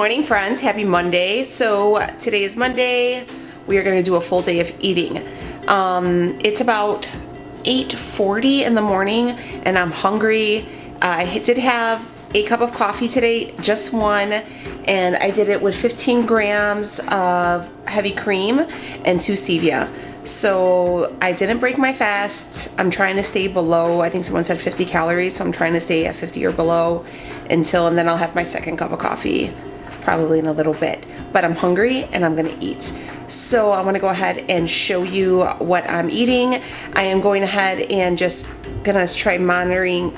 morning, friends. Happy Monday. So today is Monday. We are going to do a full day of eating. It's about 8:40 in the morning and I'm hungry. I did have a cup of coffee today, just one, and I did it with 15 grams of heavy cream and 2 stevia. So I didn't break my fast. I'm trying to stay below, I think someone said 50 calories, so I'm trying to stay at 50 or below and then I'll have my second cup of coffee probably in a little bit. But I'm hungry and I'm gonna eat. So I'm gonna go ahead and show you what I'm eating. I am going ahead and just gonna try monitoring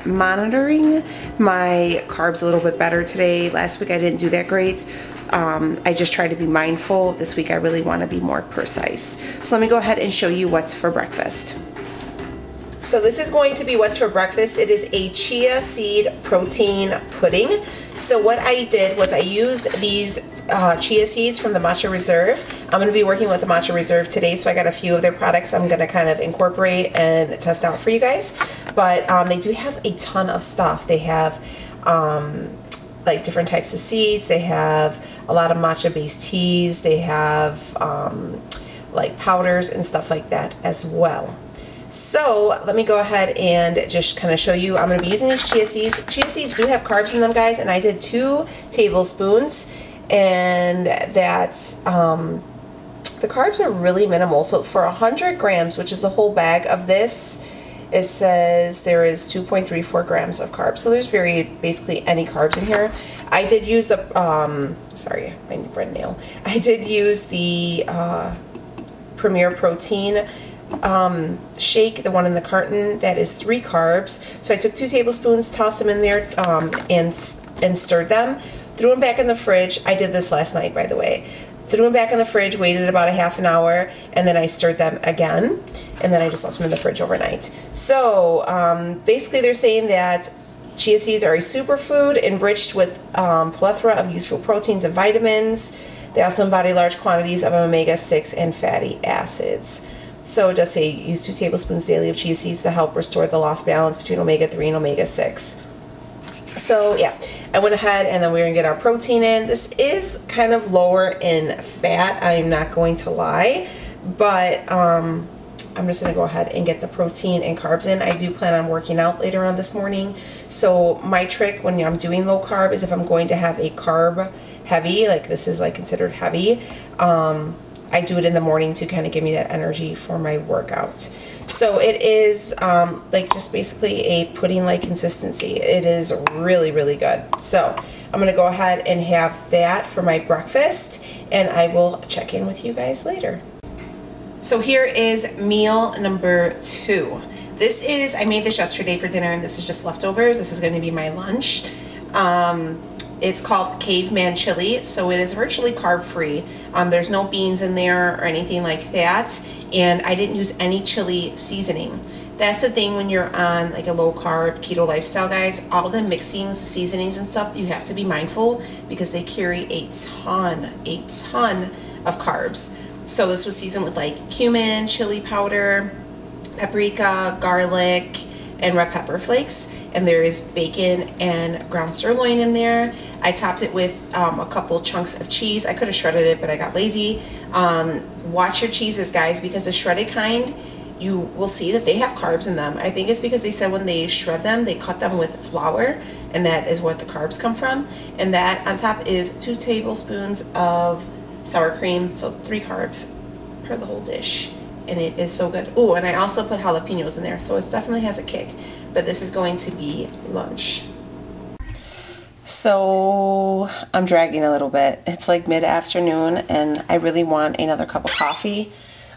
my carbs a little bit better today. Last week I didn't do that great. I just try to be mindful. This week I really want to be more precise. So let me go ahead and show you what's for breakfast. So this is going to be what's for breakfast. It is a chia seed protein pudding. So what I did was I used these chia seeds from the Matcha Reserve. I'm going to be working with the Matcha Reserve today, so I got a few of their products I'm going to kind of incorporate and test out for you guys. But they do have a ton of stuff. They have like different types of seeds. They have a lot of matcha based teas. They have like powders and stuff like that as well. So let me go ahead and just kind of show you. I'm going to be using these chia seeds. Chia seeds do have carbs in them, guys, and I did 2 tablespoons, and that's the carbs are really minimal. So for 100 grams, which is the whole bag of this, it says there is 2.34 grams of carbs. So there's basically any carbs in here. I did use the, sorry, my red nail. I did use the Premier Protein shake, the one in the carton. That is 3 carbs. So I took 2 tablespoons, tossed them in there, and stirred them. Threw them back in the fridge. I did this last night, by the way. Threw them back in the fridge, waited about a half an hour, and then I stirred them again, and then I just left them in the fridge overnight. So basically they're saying that chia seeds are a superfood enriched with plethora of useful proteins and vitamins. They also embody large quantities of omega-6 and fatty acids. So it does say use 2 tablespoons daily of chia seeds to help restore the lost balance between omega-3 and omega-6. So yeah, I went ahead and then we're gonna get our protein in. This is kind of lower in fat, I'm not going to lie, but I'm just gonna go ahead and get the protein and carbs in. I do plan on working out later on this morning. So my trick when I'm doing low carb is if I'm going to have a carb heavy, like this is like considered heavy, I do it in the morning to kind of give me that energy for my workout. So it is like just basically a pudding-like consistency. It is really, really good. So I'm going to go ahead and have that for my breakfast, and I will check in with you guys later. So here is meal number 2. This is, I made this yesterday for dinner, and this is just leftovers. This is going to be my lunch. It's called Caveman Chili, so it is virtually carb-free. There's no beans in there or anything like that, and I didn't use any chili seasoning. That's the thing when you're on like a low-carb keto lifestyle, guys. All the mixings, seasonings and stuff, you have to be mindful because they carry a ton of carbs. So this was seasoned with like cumin, chili powder, paprika, garlic, and red pepper flakes. And there is bacon and ground sirloin in there. I topped it with a couple chunks of cheese. I could have shredded it, but I got lazy. Watch your cheeses, guys, because the shredded kind, you will see that they have carbs in them. I think it's because they said when they shred them, they cut them with flour, and that is what the carbs come from. And that on top is 2 tablespoons of sour cream, so 3 carbs per the whole dish. And it is so good. Ooh, and I also put jalapenos in there, so it definitely has a kick. But this is going to be lunch. So I'm dragging a little bit. It's like mid-afternoon and I really want another cup of coffee.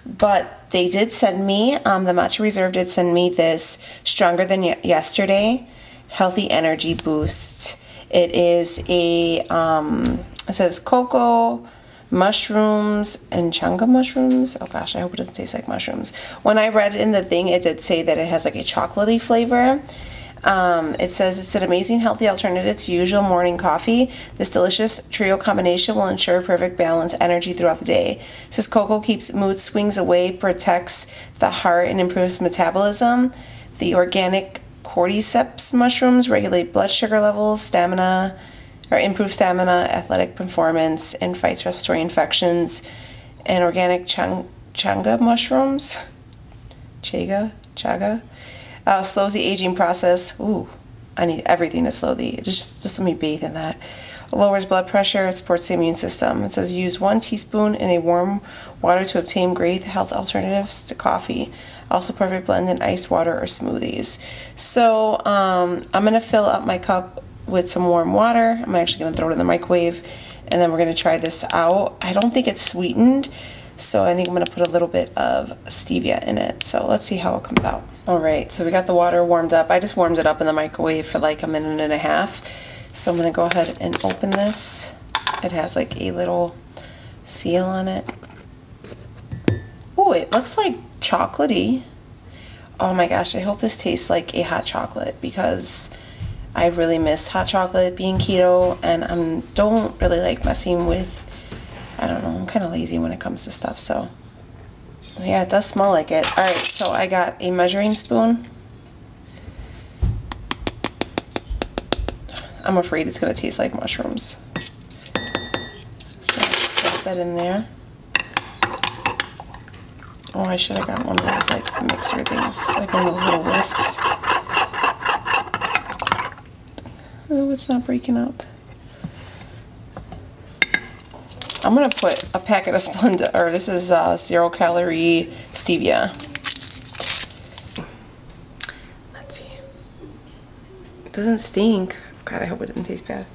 But they did send me, the Matcha Reserve did send me this Stronger Than Yesterday Healthy Energy Boost. It is a, it says cocoa, mushrooms, and changa mushrooms. Oh gosh, I hope it doesn't taste like mushrooms. When I read in the thing, it did say that it has like a chocolatey flavor. It says it's an amazing healthy alternative to usual morning coffee. This delicious trio combination will ensure perfect balance energy throughout the day. It says cocoa keeps mood swings away, protects the heart, and improves metabolism. The organic cordyceps mushrooms regulate blood sugar levels, stamina, or improves stamina, athletic performance, and fights respiratory infections. And organic chaga mushrooms, chaga, slows the aging process. Ooh, I need everything to slow the, just let me bathe in that. Lowers blood pressure, it supports the immune system. It says use 1 teaspoon in a warm water to obtain great health alternatives to coffee. Also perfect blend in iced water or smoothies. So I'm gonna fill up my cup with some warm water. I'm actually gonna throw it in the microwave, and then we're gonna try this out. I don't think it's sweetened, so I think I'm gonna put a little bit of stevia in it. So let's see how it comes out. All right, so we got the water warmed up. I just warmed it up in the microwave for like 1.5 minutes. So I'm gonna go ahead and open this. It has like a little seal on it. Oh, it looks like chocolatey. Oh my gosh, I hope this tastes like a hot chocolate, because I really miss hot chocolate being keto, and I don't really like messing with, I don't know, I'm kind of lazy when it comes to stuff. So yeah, it does smell like it. All right, so I got a measuring spoon. I'm afraid it's going to taste like mushrooms. So put that in there. Oh, I should have got one of those like mixer things, like one of those little whisks. Oh, it's not breaking up. I'm going to put a packet of Splenda, or this is 0-calorie stevia. Let's see. It doesn't stink. God, I hope it doesn't taste bad.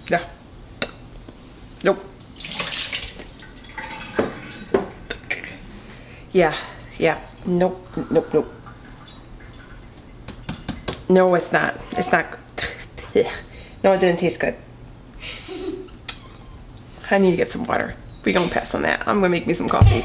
Yeah. Nope. Yeah. Nope. No, it's not. It's not. No, it didn't taste good. I need to get some water. We're gonna pass on that. I'm gonna make me some coffee.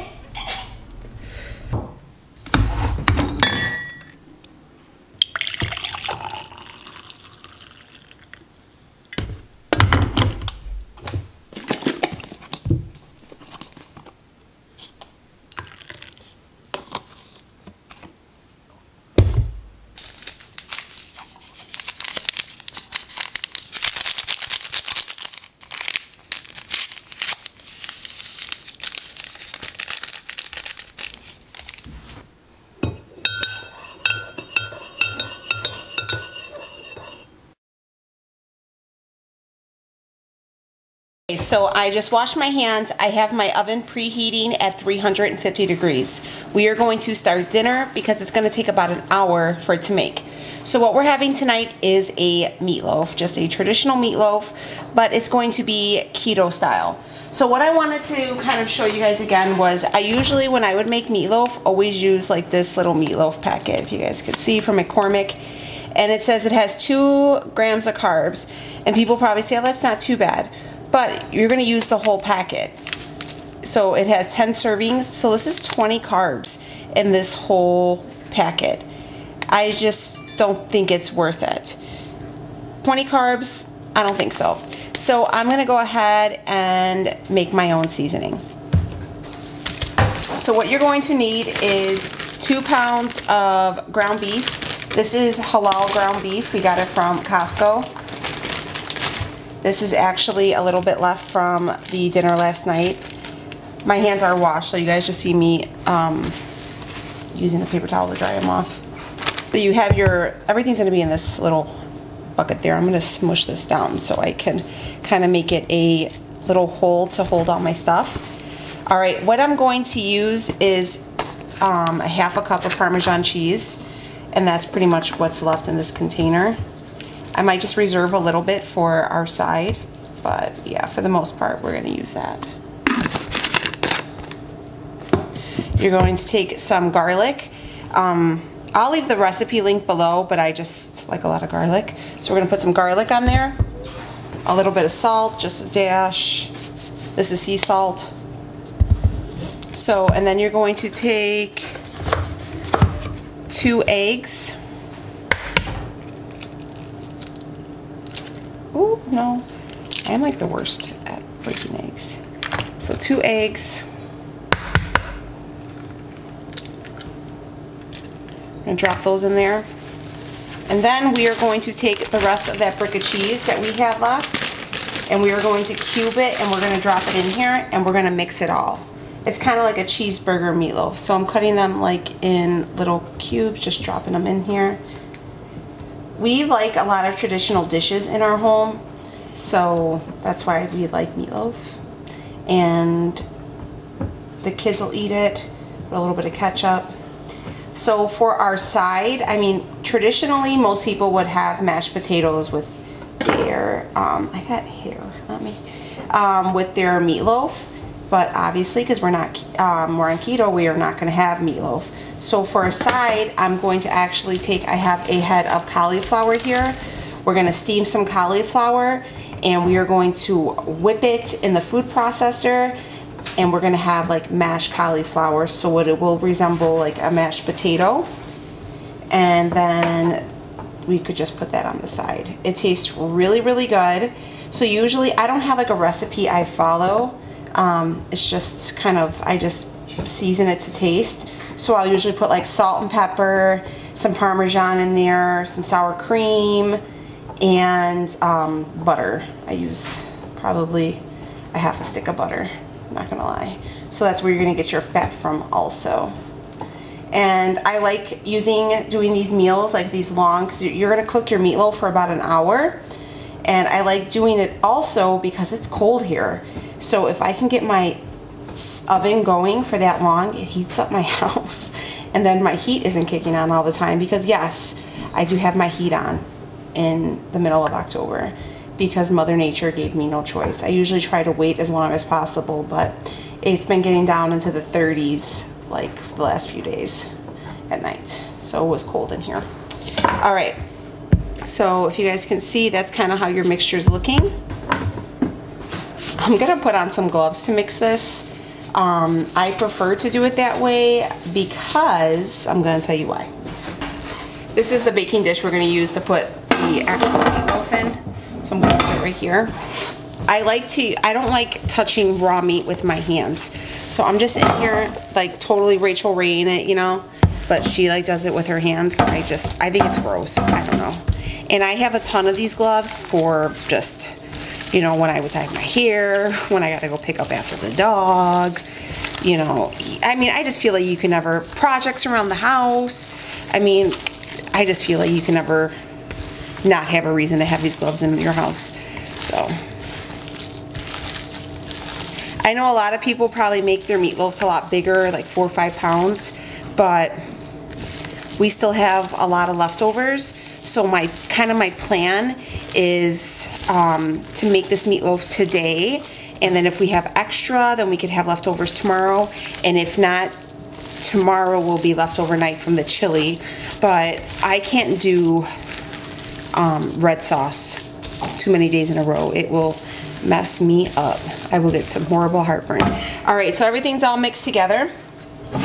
So I just washed my hands. I have my oven preheating at 350 degrees. We are going to start dinner because it's going to take about an hour for it to make. So what we're having tonight is a meatloaf, just a traditional meatloaf, but it's going to be keto style. So what I wanted to kind of show you guys again was, I usually, when I would make meatloaf, always use like this little meatloaf packet, if you guys could see, from McCormick. And it says it has 2 grams of carbs. And people probably say, oh, that's not too bad. But you're gonna use the whole packet. So it has 10 servings. So this is 20 carbs in this whole packet. I just don't think it's worth it. 20 carbs, I don't think so. So I'm gonna go ahead and make my own seasoning. So what you're going to need is 2 pounds of ground beef. This is halal ground beef. We got it from Costco. This is actually a little bit left from the dinner last night. My hands are washed, so you guys just see me using the paper towel to dry them off. So you have your, everything's gonna be in this little bucket there. I'm gonna smush this down so I can kind of make it a little hole to hold all my stuff. All right, what I'm going to use is a 1/2 cup of Parmesan cheese, and that's pretty much what's left in this container. I might just reserve a little bit for our side, but yeah, for the most part, we're gonna use that. You're going to take some garlic. I'll leave the recipe link below, but I just like a lot of garlic. So we're gonna put some garlic on there. A little bit of salt, just a dash. This is sea salt. So, and then you're going to take 2 eggs. Ooh, no, I'm like the worst at breaking eggs. So 2 eggs. And drop those in there. And then we are going to take the rest of that brick of cheese that we had left, and we are going to cube it, and we're going to drop it in here, and we're going to mix it all. It's kind of like a cheeseburger meatloaf. So I'm cutting them like in little cubes, just dropping them in here. We like a lot of traditional dishes in our home, so that's why we like meatloaf. And the kids will eat it with a little bit of ketchup. So for our side, I mean, traditionally most people would have mashed potatoes with their, I got hair, not me, with their meatloaf. But obviously, because we're on keto, we are not going to have meatloaf. So for a side, I'm going to actually take, I have a head of cauliflower here. We're going to steam some cauliflower, and we are going to whip it in the food processor, and we're going to have like mashed cauliflower, so it will resemble like a mashed potato. And then we could just put that on the side. It tastes really, really good. So usually I don't have like a recipe I follow. It's just kind of, I just season it to taste. So I'll usually put like salt and pepper, some Parmesan in there, some sour cream, and butter. I use probably a half a stick of butter, I'm not gonna lie. So that's where you're gonna get your fat from also. And I like doing these meals, like these long, because you're gonna cook your meatloaf for about an hour. And I like doing it also because it's cold here. So if I can get my oven going for that long, it heats up my house. And then my heat isn't kicking on all the time, because yes, I do have my heat on in the middle of October because Mother Nature gave me no choice. I usually try to wait as long as possible, but it's been getting down into the 30s like the last few days at night. So it was cold in here. All right. So if you guys can see, that's kind of how your mixture is looking. I'm gonna put on some gloves to mix this. I prefer to do it that way because I'm gonna tell you why. This is the baking dish we're gonna use to put the actual meatloaf in. So I'm gonna put it right here. I don't like touching raw meat with my hands. So I'm just in here like totally Rachel Ray in it, you know, but she like does it with her hands. But I think it's gross, I don't know. And I have a ton of these gloves for just, you know, when I would tie my hair, when I gotta go pick up after the dog, you know. I mean, I just feel like you can never, projects around the house. I mean, I just feel like you can never not have a reason to have these gloves in your house. So, I know a lot of people probably make their meatloaves a lot bigger, like 4 or 5 pounds, but we still have a lot of leftovers. So my plan is to make this meatloaf today, and then if we have extra, then we could have leftovers tomorrow, and if not, tomorrow will be leftover night from the chili. But I can't do red sauce too many days in a row. It will mess me up. I will get some horrible heartburn. All right, so everything's all mixed together. So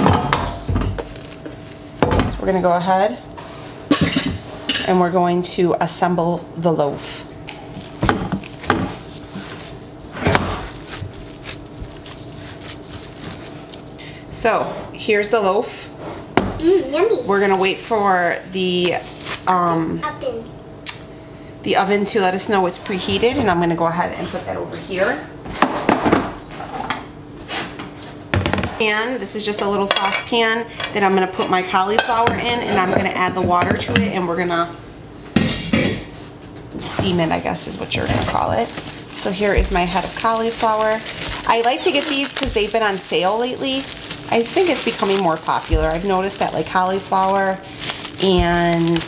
we're gonna go ahead and we're going to assemble the loaf. So here's the loaf. Yummy. We're gonna wait for the oven to let us know it's preheated, and I'm gonna go ahead and put that over here. And this is just a little saucepan that I'm gonna put my cauliflower in, and I'm gonna add the water to it, and we're gonna steam it, I guess is what you're gonna call it. So here is my head of cauliflower. I like to get these because they've been on sale lately. I think it's becoming more popular. I've noticed that like cauliflower and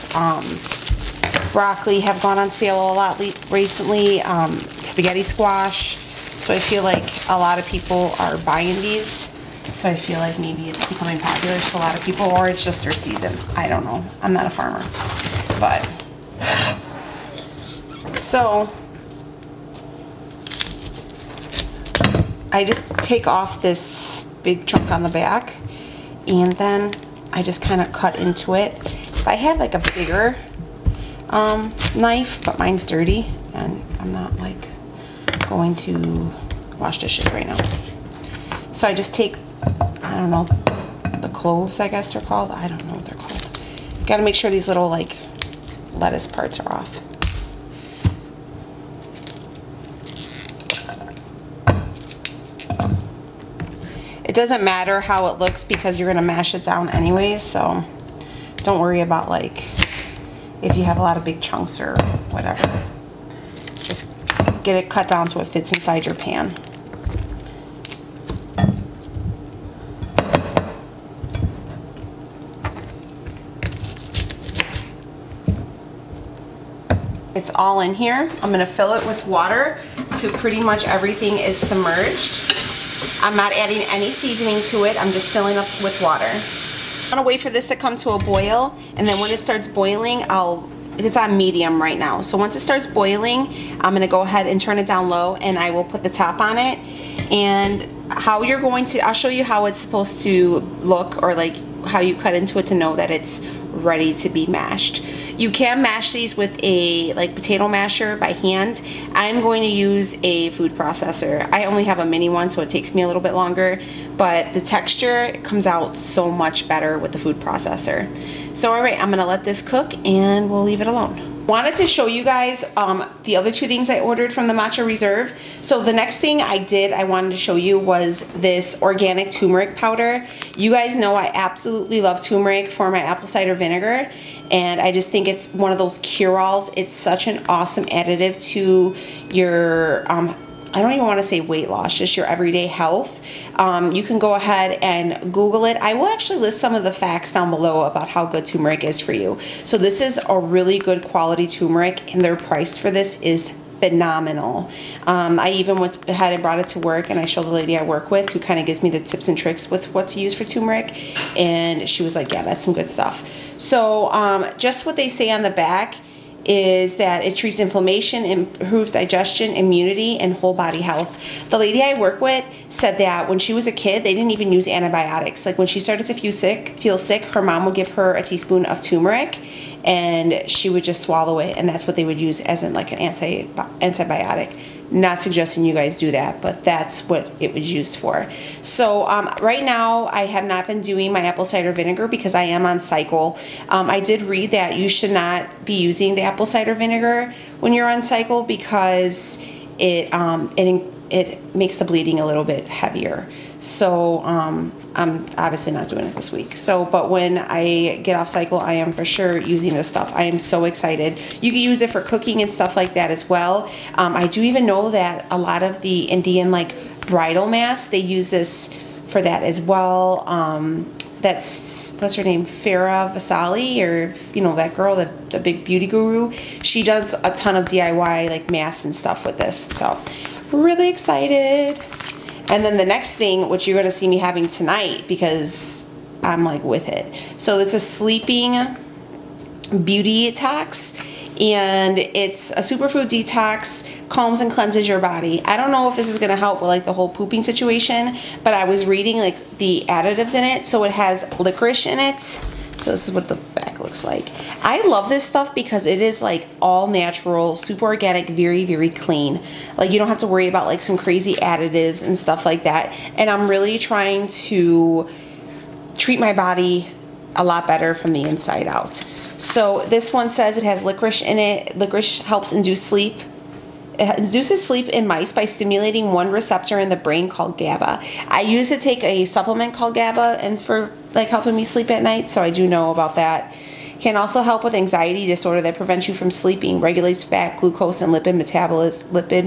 broccoli have gone on sale a lot recently. Spaghetti squash. So I feel like a lot of people are buying these. So I feel like maybe it's becoming popular to a lot of people, or it's just their season. I don't know. I'm not a farmer. But, so, I just take off this big chunk on the back, and then I just kind of cut into it. If I had like a bigger knife, but mine's dirty, and I'm not like going to wash dishes right now. So I just take, I don't know, the cloves, I guess they're called. I don't know what they're called. Gotta make sure these little like lettuce parts are off. It doesn't matter how it looks because you're gonna mash it down anyways, so don't worry about like if you have a lot of big chunks or whatever. Just get it cut down so it fits inside your pan. It's all in here. I'm gonna fill it with water so pretty much everything is submerged. I'm not adding any seasoning to it. I'm just filling up with water. I'm gonna wait for this to come to a boil, and then when it starts boiling, it's on medium right now. So once it starts boiling, I'm gonna go ahead and turn it down low, and I will put the top on it. And how you're going to, I'll show you how it's supposed to look, or like how you cut into it to know that it's ready to be mashed. You can mash these with a like potato masher by hand. I'm going to use a food processor. I only have a mini one, so it takes me a little bit longer, but the texture comes out so much better with the food processor. So all right, I'm gonna let this cook and we'll leave it alone. Wanted to show you guys the other two things I ordered from the Matcha Reserve. So the next thing I wanted to show you was this organic turmeric powder. You guys know I absolutely love turmeric for my apple cider vinegar, and I just think it's one of those cure-alls. It's such an awesome additive to your I don't even want to say weight loss, just your everyday health. You can go ahead and Google it. I will actually list some of the facts down below about how good turmeric is for you. So this is a really good quality turmeric, and their price for this is phenomenal. I even went ahead and brought it to work, and I showed the lady I work with, who kind of gives me the tips and tricks with what to use for turmeric, and she was like, yeah, that's some good stuff. So just what they say on the back is that it treats inflammation, improves digestion, immunity, and whole body health. The lady I work with said that when she was a kid, they didn't even use antibiotics. Like when she started to feel sick, her mom would give her a teaspoon of turmeric, and she would just swallow it, and that's what they would use as in like an antibiotic. Not suggesting you guys do that, but that's what it was used for. So right now I have not been doing my apple cider vinegar because I am on cycle. I did read that you should not be using the apple cider vinegar when you're on cycle because it makes the bleeding a little bit heavier. So I'm obviously not doing it this week. So, but when I get off cycle, I am for sure using this stuff. I am so excited. You can use it for cooking and stuff like that as well. I do even know that a lot of the Indian like bridal masks, they use this for that as well. That's, what's her name, Farah Vasali, or you know that girl, the big beauty guru. She does a ton of DIY like masks and stuff with this. So really excited. And then the next thing, which you're gonna see me having tonight because I'm like with it. So this is Sleeping Beauty Detox, and it's a superfood detox, calms and cleanses your body. I don't know if this is gonna help with like the whole pooping situation, but I was reading like the additives in it. So it has licorice in it. So this is what the back looks like. I love this stuff because it is like all natural, super organic, very, very clean. Like you don't have to worry about like some crazy additives and stuff like that. And I'm really trying to treat my body a lot better from the inside out. So this one says it has licorice in it. Licorice helps induce sleep. It induces sleep in mice by stimulating one receptor in the brain called GABA. I used to take a supplement called GABA and for like helping me sleep at night, so I do know about that. Can also help with anxiety disorder that prevents you from sleeping, regulates fat, glucose, and lipid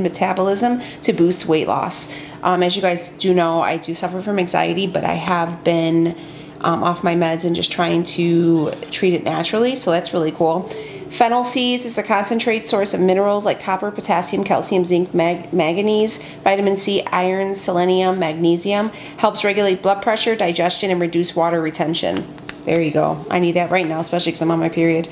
metabolism to boost weight loss. As you guys do know, I do suffer from anxiety, but I have been off my meds and just trying to treat it naturally, so that's really cool. Fennel seeds is a concentrate source of minerals like copper, potassium, calcium, zinc, manganese, vitamin C, iron, selenium, magnesium. Helps regulate blood pressure, digestion, and reduce water retention. There you go. I need that right now, especially because I'm on my period.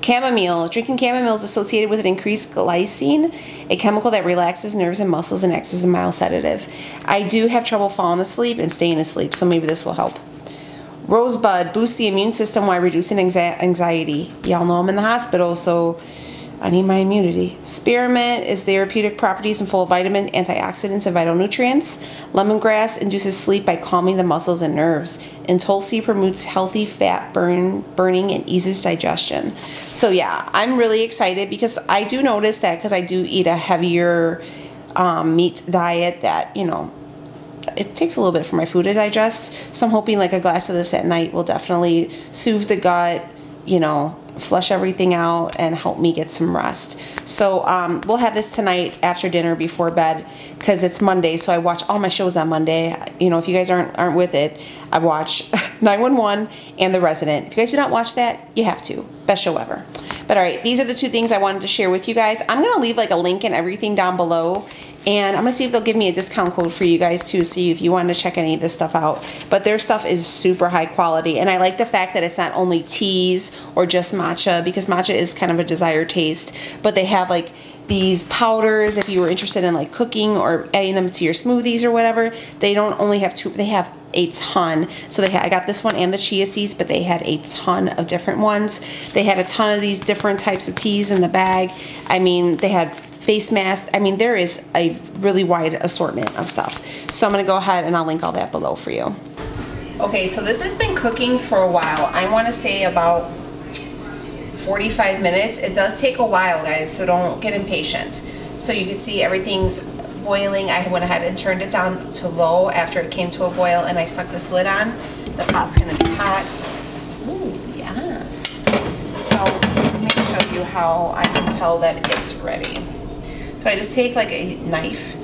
Chamomile. Drinking chamomile is associated with an increased glycine, a chemical that relaxes nerves and muscles and acts as a mild sedative. I do have trouble falling asleep and staying asleep, so maybe this will help. Rosebud boosts the immune system while reducing anxiety. Y'all know I'm in the hospital, so I need my immunity. Spearmint is therapeutic properties and full of vitamins, antioxidants, and vital nutrients. Lemongrass induces sleep by calming the muscles and nerves. And Tulsi promotes healthy fat burning and eases digestion. So yeah, I'm really excited because I do notice that because I do eat a heavier meat diet that, you know, it takes a little bit for my food to digest. So I'm hoping like a glass of this at night will definitely soothe the gut, you know, flush everything out and help me get some rest. So we'll have this tonight after dinner before bed because it's Monday, so I watch all my shows on Monday. You know, if you guys aren't with it, I watch 911 and The Resident. If you guys do not watch that, you have to. Best show ever. But all right, these are the two things I wanted to share with you guys. I'm gonna leave like a link and everything down below, and I'm gonna see if they'll give me a discount code for you guys too, so if you want to check any of this stuff out. But their stuff is super high quality, and I like the fact that it's not only teas or just matcha, because matcha is kind of a desired taste, but they have like these powders if you were interested in like cooking or adding them to your smoothies or whatever. They don't only have two, they have a ton. So I got this one and the chia seeds, but they had a ton of different ones. They had a ton of these different types of teas in the bag. I mean, they had face masks. I mean, there is a really wide assortment of stuff. So I'm gonna go ahead and I'll link all that below for you. Okay, so this has been cooking for a while. I wanna say about 45 minutes. It does take a while, guys, so don't get impatient. So you can see everything's boiling. I went ahead and turned it down to low after it came to a boil, and I stuck this lid on. The pot's gonna be hot. Ooh, yes. So let me show you how I can tell that it's ready. So I just take like a knife,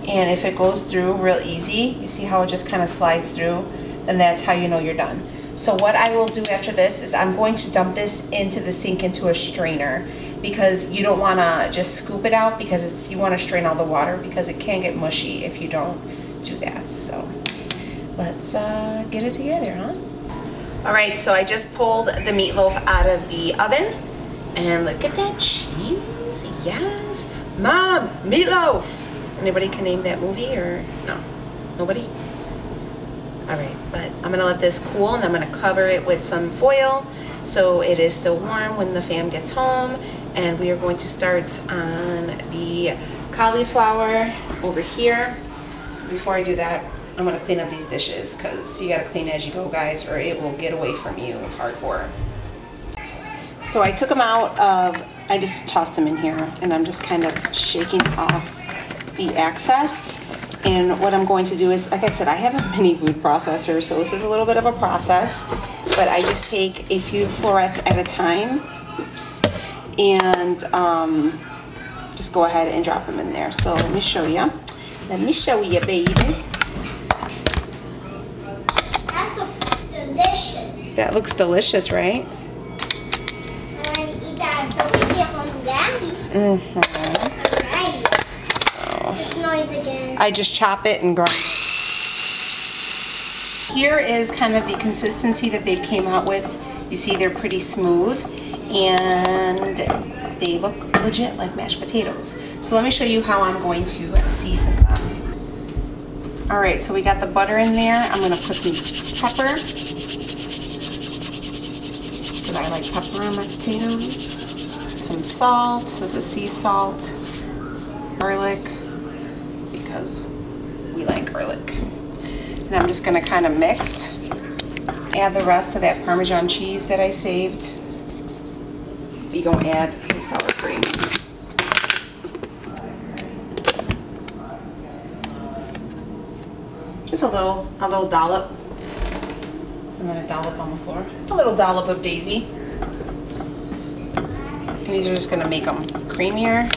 and if it goes through real easy, you see how it just kind of slides through, then that's how you know you're done. So what I will do after this is I'm going to dump this into the sink into a strainer, because you don't want to just scoop it out, because you want to strain all the water, because it can get mushy if you don't do that. So let's get it together, huh? All right, so I just pulled the meatloaf out of the oven, and look at that cheese. Yes, Mom, meatloaf. Anybody can name that movie, or no? Nobody? All right, but I'm gonna let this cool, and I'm gonna cover it with some foil so it is still warm when the fam gets home. And we are going to start on the cauliflower over here. Before I do that, I'm gonna clean up these dishes, because you gotta clean as you go, guys, or it will get away from you hardcore. So I took them out of, I just tossed them in here, and I'm just kind of shaking off the excess. And what I'm going to do is, like I said, I have a mini food processor, so this is a little bit of a process, but I just take a few florets at a time. Oops. And just go ahead and drop them in there. So let me show you. Let me show you, baby. That looks delicious. That looks delicious, right? I want to eat that so we get home, Daddy. Alright. So This noise again. I just chop it and grind it. Here is kind of the consistency that they came out with. You see they're pretty smooth, and they look legit like mashed potatoes. So let me show you how I'm going to season them. All right, so we got the butter in there. I'm gonna put some pepper, because I like pepper on my potatoes. Some salt, this is sea salt, garlic, because we like garlic. And I'm just gonna kind of mix, add the rest of that Parmesan cheese that I saved. We gonna add some sour cream. Just a little dollop, and then a dollop on the floor. A little dollop of Daisy. And these are just gonna make them creamier.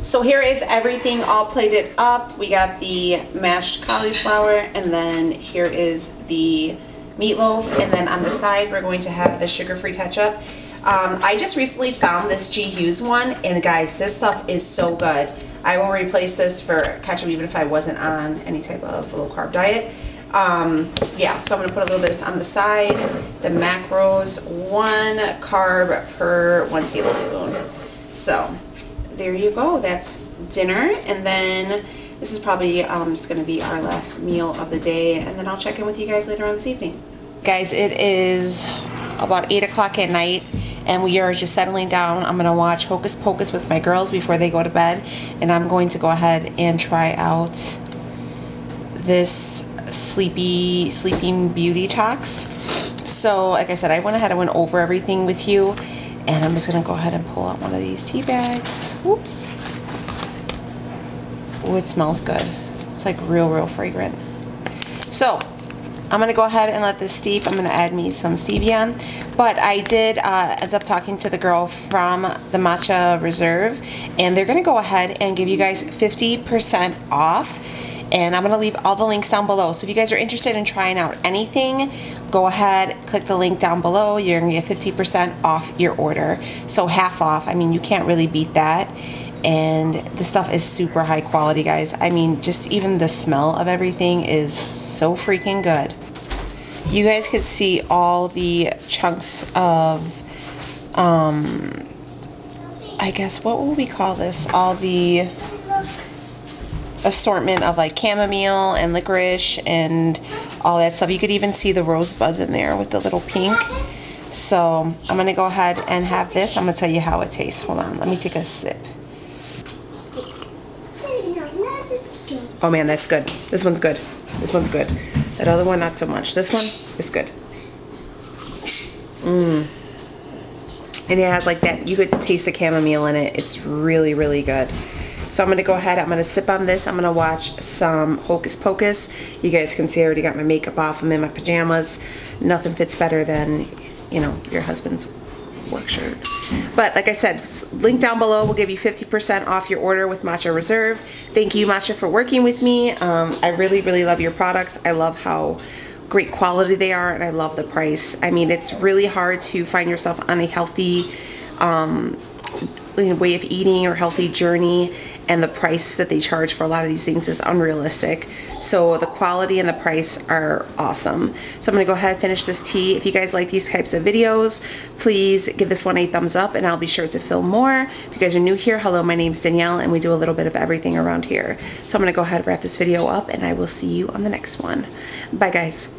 So here is everything all plated up. We got the mashed cauliflower, and then here is the meatloaf, and then on the side we're going to have the sugar-free ketchup. I just recently found this G. Hughes one, and guys, this stuff is so good. I will replace this for ketchup even if I wasn't on any type of low-carb diet. Yeah, so I'm going to put a little bit of this on the side. The macros, 1 carb per 1 tablespoon. So there you go. That's dinner, and then this is probably just going to be our last meal of the day, and then I'll check in with you guys later on this evening. Guys, it is about 8 o'clock at night, and we are just settling down. I'm gonna watch Hocus Pocus with my girls before they go to bed, and I'm going to go ahead and try out this Sleeping Beauty Tox. So like I said, I went ahead and went over everything with you, and I'm just gonna go ahead and pull out one of these tea bags. Oops. Oh, it smells good. It's like real fragrant. So I'm gonna go ahead and let this steep. I'm gonna add me some stevia, but I did end up talking to the girl from the Matcha Reserve, and they're gonna go ahead and give you guys 50% off, and I'm gonna leave all the links down below. So if you guys are interested in trying out anything, go ahead, click the link down below. You're gonna get 50% off your order. So half off. I mean, you can't really beat that. And the stuff is super high quality, guys. I mean, just even the smell of everything is so freaking good. You guys could see all the chunks of, I guess, what will we call this? All the assortment of like chamomile and licorice and all that stuff. You could even see the rosebuds in there with the little pink. So I'm gonna go ahead and have this. I'm gonna tell you how it tastes. Hold on, let me take a sip. Oh man, that's good. This one's good. This one's good. That other one, not so much. This one is good. And it has like that, you could taste the chamomile in it. It's really good. So I'm gonna go ahead, I'm gonna sip on this. I'm gonna watch some Hocus Pocus. You guys can see I already got my makeup off. I'm in my pajamas. Nothing fits better than, you know, your husband's work shirt. But like I said, link down below will give you 50% off your order with Matcha Reserve. Thank you, Matcha, for working with me. I really love your products. I love how great quality they are, and I love the price. I mean, it's really hard to find yourself on a healthy way of eating or healthy journey, and the price that they charge for a lot of these things is unrealistic. So the quality and the price are awesome. So I'm gonna go ahead and finish this tea. If you guys like these types of videos, please give this one a thumbs up, and I'll be sure to film more. If you guys are new here, hello, my name's Danielle, and we do a little bit of everything around here. So I'm gonna go ahead and wrap this video up, and I will see you on the next one. Bye, guys.